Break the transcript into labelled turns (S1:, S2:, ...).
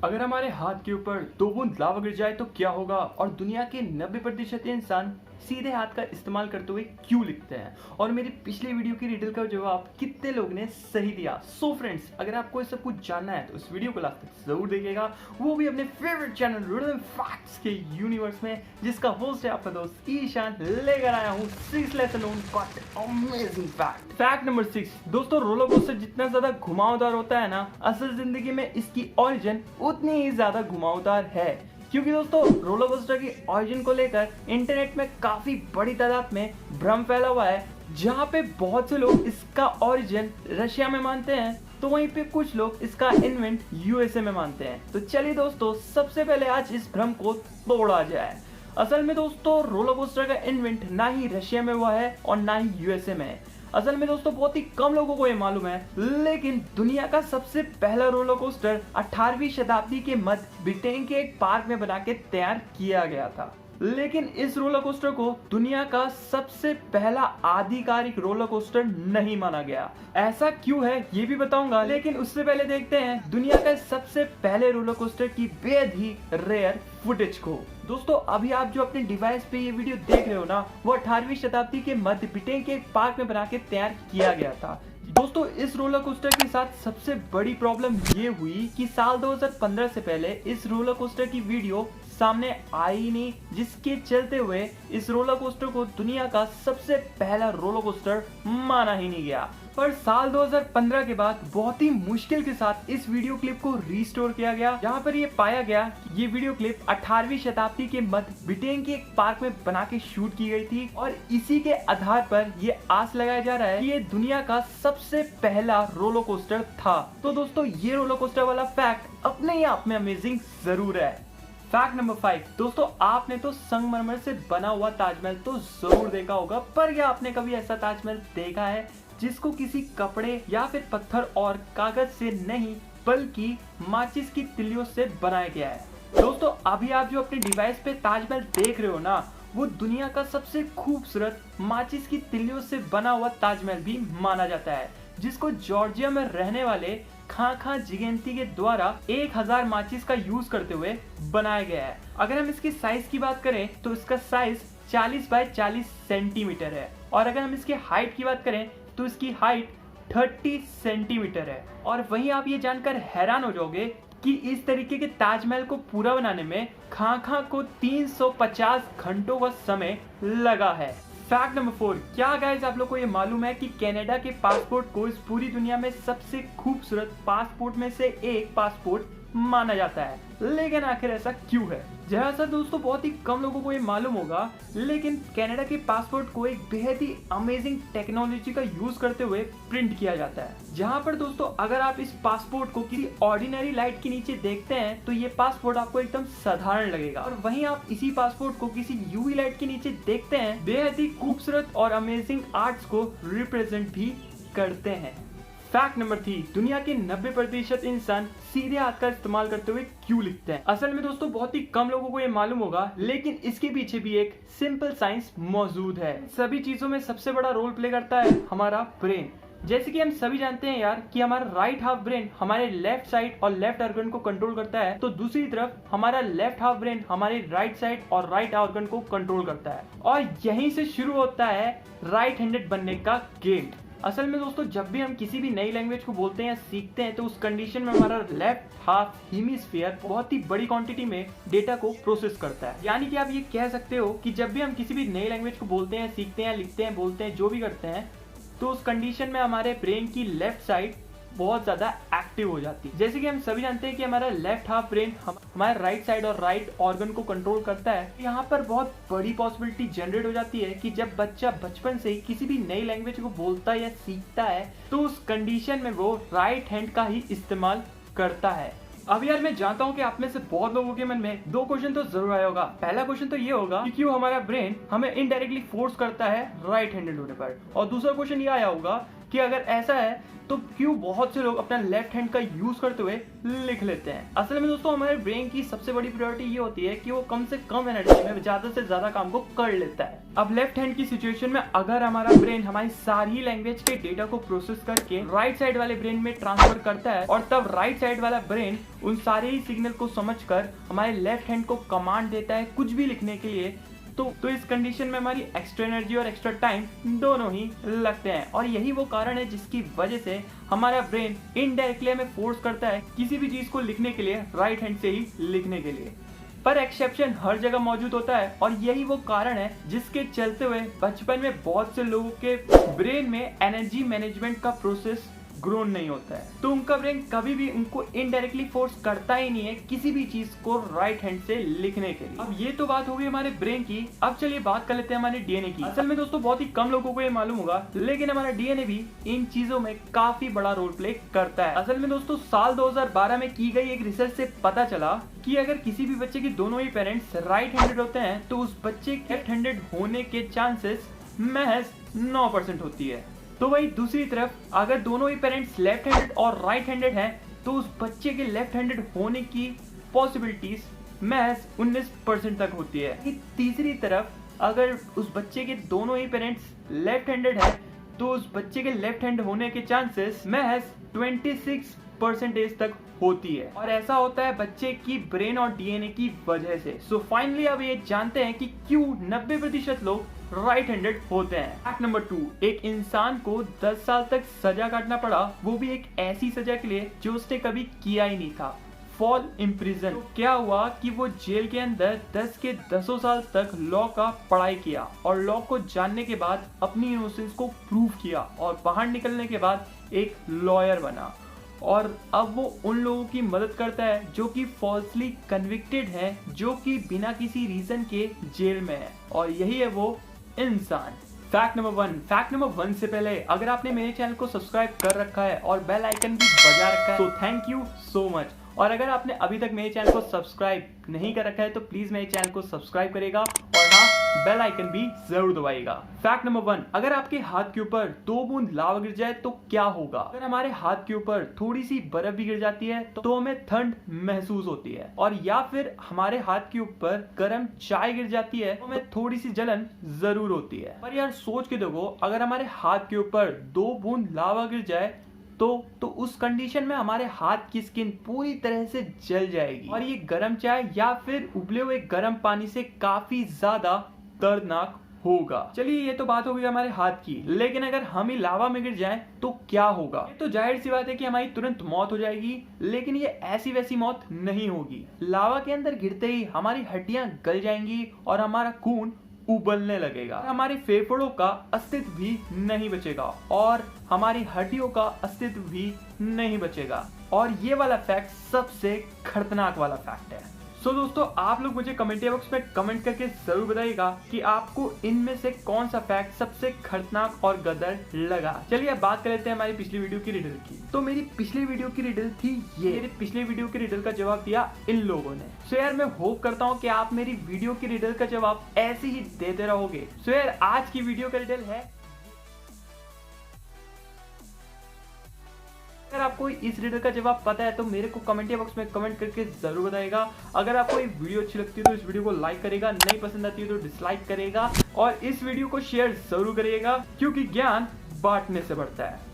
S1: अगर हमारे हाथ के ऊपर 2 बूंद लावा गिर जाए तो क्या होगा और दुनिया के 90% इंसान सीधे हाथ का इस्तेमाल करते हुए क्यों लिखते हैं, और मेरी पिछली वीडियो की रिडल का जवाब कितने लोग ने सही दिया। सो फ्रेंड्स, अगर आपको ये सब कुछ जानना है तो इस वीडियो को लास्ट तक जरूर देखिएगा, वो भी अपने फेवरेट चैनल रिडल फैक्ट्स के यूनिवर्स में, जिसका होस्ट है आपका दोस्त ईशान। लेकर आया हूँ 6 lesser known but amazing fact. Fact number 6 दोस्तों, रोलर कोस्टर जितना ज्यादा घुमावदार होता है ना, असल जिंदगी में इसकी ओरिजिन उतनी ही ज्यादा घुमावदार है। क्योंकि दोस्तों, रोलर कोस्टर की ओरिजिन को लेकर इंटरनेट में काफी बड़ी तादाद में भ्रम फैला हुआ है। जहाँ पे बहुत से लोग इसका ओरिजिन रशिया में मानते हैं, तो वहीं पे कुछ लोग इसका इन्वेंट यूएसए में मानते हैं। तो चलिए दोस्तों, सबसे पहले आज इस भ्रम को तोड़ा जाए। असल में दोस्तों, रोलर कोस्टर का इन्वेंट ना ही रशिया में हुआ है और ना ही यूएसए में। असल में दोस्तों, बहुत ही कम लोगों को ये मालूम है, लेकिन दुनिया का सबसे पहला रोलर कोस्टर 18वीं शताब्दी के मध्य ब्रिटेन के एक पार्क में बना के तैयार किया गया था। लेकिन इस रोलर कोस्टर को दुनिया का सबसे पहला आधिकारिक रोलर कोस्टर नहीं माना गया। ऐसा क्यों है ये भी बताऊंगा, लेकिन उससे पहले देखते हैं दुनिया का सबसे पहले रोलर कोस्टर की बेहद ही रेयर फुटेज को। दोस्तों, अभी आप जो अपने डिवाइस पे ये वीडियो देख रहे हो ना, वो 18वीं शताब्दी के मध्य ब्रिटेन के एक पार्क में बना के तैयार किया गया था। दोस्तों, इस रोलर कोस्टर के साथ सबसे बड़ी प्रॉब्लम ये हुई कि साल 2015 से पहले इस रोलर कोस्टर की वीडियो सामने आई नहीं, जिसके चलते हुए इस रोलर कोस्टर को दुनिया का सबसे पहला रोलर कोस्टर माना ही नहीं गया। पर साल 2015 के बाद बहुत ही मुश्किल के साथ इस वीडियो क्लिप को रिस्टोर किया गया, जहां पर ये पाया गया कि ये वीडियो क्लिप 18वीं शताब्दी के मध्य ब्रिटेन के एक पार्क में बना के शूट की गई थी, और इसी के आधार पर ये आस लगाया जा रहा है कि ये दुनिया का सबसे पहला रोलर कोस्टर था। तो दोस्तों, ये रोलर कोस्टर वाला फैक्ट अपने ही आप में अमेजिंग जरूर है। फैक्ट नंबर 5 दोस्तों, आपने तो संगमरमर से बना हुआ ताजमहल तो जरूर देखा होगा, पर क्या आपने कभी ऐसा ताजमहल देखा है जिसको किसी कपड़े या फिर पत्थर और कागज से नहीं, बल्कि माचिस की तिल्लियों से बनाया गया है? दोस्तों, अभी आप जो अपने डिवाइस पे ताजमहल देख रहे हो ना, वो दुनिया का सबसे खूबसूरत माचिस की तिल्लियों से बना हुआ ताजमहल भी माना जाता है, जिसको जॉर्जिया में रहने वाले खां जिगेंती के द्वारा 1000 माचिस का यूज करते हुए बनाया गया है। अगर हम इसकी साइज की बात करें तो इसका साइज 40 बाय 40 सेंटीमीटर है, और अगर हम इसकी हाइट की बात करें तो इसकी हाइट 30 सेंटीमीटर है। और वहीं आप ये जानकर हैरान हो जाओगे कि इस तरीके के ताजमहल को पूरा बनाने में खां को 350 घंटों का समय लगा है। फैक्ट नंबर 4, क्या गाइस आप लोग को ये मालूम है कि कनाडा के पासपोर्ट को इस पूरी दुनिया में सबसे खूबसूरत पासपोर्ट में से एक पासपोर्ट माना जाता है? लेकिन आखिर ऐसा क्यों है? जैसा दोस्तों बहुत ही कम लोगों को ये मालूम होगा, लेकिन कनाडा के पासपोर्ट को एक बेहद ही अमेजिंग टेक्नोलॉजी का यूज करते हुए प्रिंट किया जाता है। जहां पर दोस्तों, अगर आप इस पासपोर्ट को किसी ऑर्डिनरी लाइट के नीचे देखते हैं तो ये पासपोर्ट आपको एकदम साधारण लगेगा, और वहीं आप इसी पासपोर्ट को किसी यूवी लाइट के नीचे देखते हैं, बेहद ही खूबसूरत और अमेजिंग आर्ट्स को रिप्रेजेंट भी करते हैं। फैक्ट नंबर 3, दुनिया के 90% इंसान सीधे हाथ का इस्तेमाल करते हुए क्यों लिखते हैं? असल में दोस्तों, बहुत ही कम लोगों को ये मालूम होगा, लेकिन इसके पीछे भी एक सिंपल साइंस मौजूद है। सभी चीजों में सबसे बड़ा रोल प्ले करता है हमारा ब्रेन। जैसे कि हम सभी जानते हैं यार कि हमारा राइट हाफ ब्रेन हमारे लेफ्ट साइड और लेफ्ट ऑर्गन को कंट्रोल करता है, तो दूसरी तरफ हमारा लेफ्ट हाफ ब्रेन हमारे राइट साइड और राइट ऑर्गन को कंट्रोल करता है, और यहीं से शुरू होता है राइट हैंडेड बनने का गेम। असल में दोस्तों, जब भी हम किसी भी नई लैंग्वेज को बोलते हैं या सीखते हैं, तो उस कंडीशन में हमारा लेफ्ट हाफ हेमिस्फीयर बहुत ही बड़ी क्वांटिटी में डेटा को प्रोसेस करता है। यानी कि आप ये कह सकते हो कि जब भी हम किसी भी नई लैंग्वेज को बोलते हैं, सीखते हैं, लिखते हैं, बोलते हैं, जो भी करते हैं, तो उस कंडीशन में हमारे ब्रेन की लेफ्ट साइड बहुत ज्यादा एक्टिव हो जाती है। जैसे कि हम सभी जानते हैं कि हमारा लेफ्ट हाफ ब्रेन हमारे राइट साइड और राइट ऑर्गन को कंट्रोल करता है। यहाँ पर बहुत बड़ी पॉसिबिलिटी जनरेट हो जाती है कि जब बच्चा बचपन से ही किसी भी नई लैंग्वेज को बोलता है या सीखता है, तो उस कंडीशन में वो राइट हैंड का ही इस्तेमाल करता है। अब यार, मैं जानता हूँ कि आप में से बहुत लोगों के मन में 2 क्वेश्चन तो जरूर आया होगा। पहला क्वेश्चन तो ये होगा कि क्यों हमारा ब्रेन हमें इनडायरेक्टली फोर्स करता है राइट हैंडेड होने पर, और दूसरा क्वेश्चन ये आया होगा कि अगर ऐसा है तो क्यों बहुत से लोग अपना लेफ्ट हैंड का यूज करते हुए लिख लेते हैं। असल में दोस्तों हमारे ब्रेन की सबसे बड़ी प्रायोरिटी ये होती है कि वो कम से कम एनर्जी में ज्यादा से ज्यादा काम को कर लेता है। अब लेफ्ट हैंड की सिचुएशन में अगर हमारा ब्रेन हमारी सारी लैंग्वेज के डेटा को प्रोसेस करके राइट साइड वाले ब्रेन में ट्रांसफर करता है और तब राइट साइड वाला ब्रेन उन सारे ही सिग्नल को समझकर हमारे लेफ्ट हैंड को कमांड देता है कुछ भी लिखने के लिए, तो इस कंडीशन में हमारी एक्स्ट्रा एनर्जी और एक्स्ट्रा टाइम दोनों ही लगते हैं। और यही वो कारण है जिसकी वजह से हमारा ब्रेन इनडायरेक्टली हमें फोर्स करता है किसी भी चीज को लिखने के लिए राइट हैंड से ही लिखने के लिए। पर एक्सेप्शन हर जगह मौजूद होता है और यही वो कारण है जिसके चलते हुए बचपन में बहुत से लोगों के ब्रेन में एनर्जी मैनेजमेंट का प्रोसेस ग्रोन नहीं होता है, तो उनका ब्रेन कभी भी उनको इनडायरेक्टली फोर्स करता ही नहीं है किसी भी चीज को राइट हैंड से लिखने के लिए। अब ये तो बात हो गई हमारे ब्रेन की। अब चलिए बात कर लेते हैं हमारे डीएनए की। असल में दोस्तों बहुत ही कम लोगों को ये मालूम होगा, लेकिन हमारा डीएनए भी इन चीजों में काफी बड़ा रोल प्ले करता है। असल में दोस्तों साल 2012 में की गई एक रिसर्च से पता चला कि अगर किसी भी बच्चे के दोनों ही पेरेंट्स राइट हैंडेड होते हैं तो उस बच्चे के लेफ्ट हैंडेड होने के चांसेस महज 9% होती है। तो वही दूसरी तरफ अगर दोनों ही पेरेंट्स लेफ्ट हैंडेड और राइट हैंडेड हैं तो उस बच्चे के लेफ्ट हैंडेड होने की पॉसिबिलिटीज महज 19% तक होती है। तीसरी तरफ अगर उस बच्चे के दोनों ही पेरेंट्स लेफ्ट हैंडेड हैं तो उस बच्चे के लेफ्ट हैंड होने के चांसेस महज 26% तक होती है। और ऐसा होता है बच्चे की ब्रेन और डीएनए की वजह से। सो फाइनली अब ये जानते हैं कि क्यों 90% लोग राइट हैंडेड होते हैं। फैक्ट नंबर 2, एक इंसान को 10 साल तक सजा काटना पड़ा, वो भी एक ऐसी सजा के लिए जो उसने कभी किया ही नहीं था, फॉल इन प्रिजन। तो क्या हुआ कि वो जेल के अंदर 10 के 10 साल तक लॉ का पढ़ाई किया और लॉ को जानने के बाद अपनी इनोसेंस को प्रूव किया और बाहर निकलने के बाद एक लॉयर बना और अब वो उन लोगों की मदद करता है जो कि फॉल्सली कन्विक्टेड हैं, जो कि बिना किसी रीजन के जेल में है, और यही है वो इंसान। फैक्ट नंबर 1 से पहले अगर आपने मेरे चैनल को सब्सक्राइब कर रखा है और बेल आइकन भी बजा रखा है तो थैंक यू सो मच। और अगर आपने अभी तक मेरे चैनल को सब्सक्राइब नहीं कर रखा है तो प्लीज मेरे चैनल को सब्सक्राइब करेगा और हाँ बेल आइकन भी जरूर दबाएगा। फैक्ट नंबर 1, अगर आपके हाथ के ऊपर 2 बूंद लावा गिर जाए तो क्या होगा? अगर हमारे हाथ के ऊपर थोड़ी सी बर्फ भी गिर जाती है तो हमें ठंड महसूस होती है, और या फिर हमारे हाथ के ऊपर गर्म चाय गिर जाती है तो हमें थोड़ी सी जलन जरूर होती है। पर यार सोच के देखो, अगर हमारे हाथ के ऊपर 2 बूंद लावा गिर जाए तो उस कंडीशन में हमारे हाथ की स्किन पूरी तरह से जल जाएगी और ये गर्म चाय या फिर उबले हुए गर्म पानी से काफी ज्यादा दर्दनाक होगा। चलिए ये तो बात हो गई हमारे हाथ की, लेकिन अगर हम ही लावा में गिर जाएं तो क्या होगा? ये तो जाहिर सी बात है कि हमारी तुरंत मौत हो जाएगी, लेकिन ये ऐसी वैसी मौत नहीं होगी। लावा के अंदर गिरते ही हमारी हड्डियां गल जाएंगी और हमारा खून उबलने लगेगा, हमारे फेफड़ों का अस्तित्व भी नहीं बचेगा और हमारी हड्डियों का अस्तित्व भी नहीं बचेगा। और ये वाला फैक्ट सबसे खतरनाक वाला फैक्ट है। सो दोस्तों आप लोग मुझे कमेंट बॉक्स में कमेंट करके जरूर बताइएगा कि आपको इनमें से कौन सा फैक्ट सबसे खतरनाक और गदर लगा। चलिए अब बात कर लेते हैं हमारी पिछली वीडियो की रिडल की। तो मेरी पिछली वीडियो की रिडल थी ये। मेरी पिछली वीडियो की रिडल का जवाब दिया इन लोगों ने। सो यार मैं होप करता हूँ कि आप मेरी वीडियो की रिडल का जवाब ऐसे ही देते रहोगे। सो यार आज की वीडियो का रिडल है, अगर आपको इस रिडल का जवाब पता है तो मेरे को कमेंट बॉक्स में कमेंट करके जरूर बताएगा। अगर आपको ये वीडियो अच्छी लगती है तो इस वीडियो को लाइक करेगा, नहीं पसंद आती है तो डिसलाइक करेगा और इस वीडियो को शेयर जरूर करिएगा, क्योंकि ज्ञान बांटने से बढ़ता है।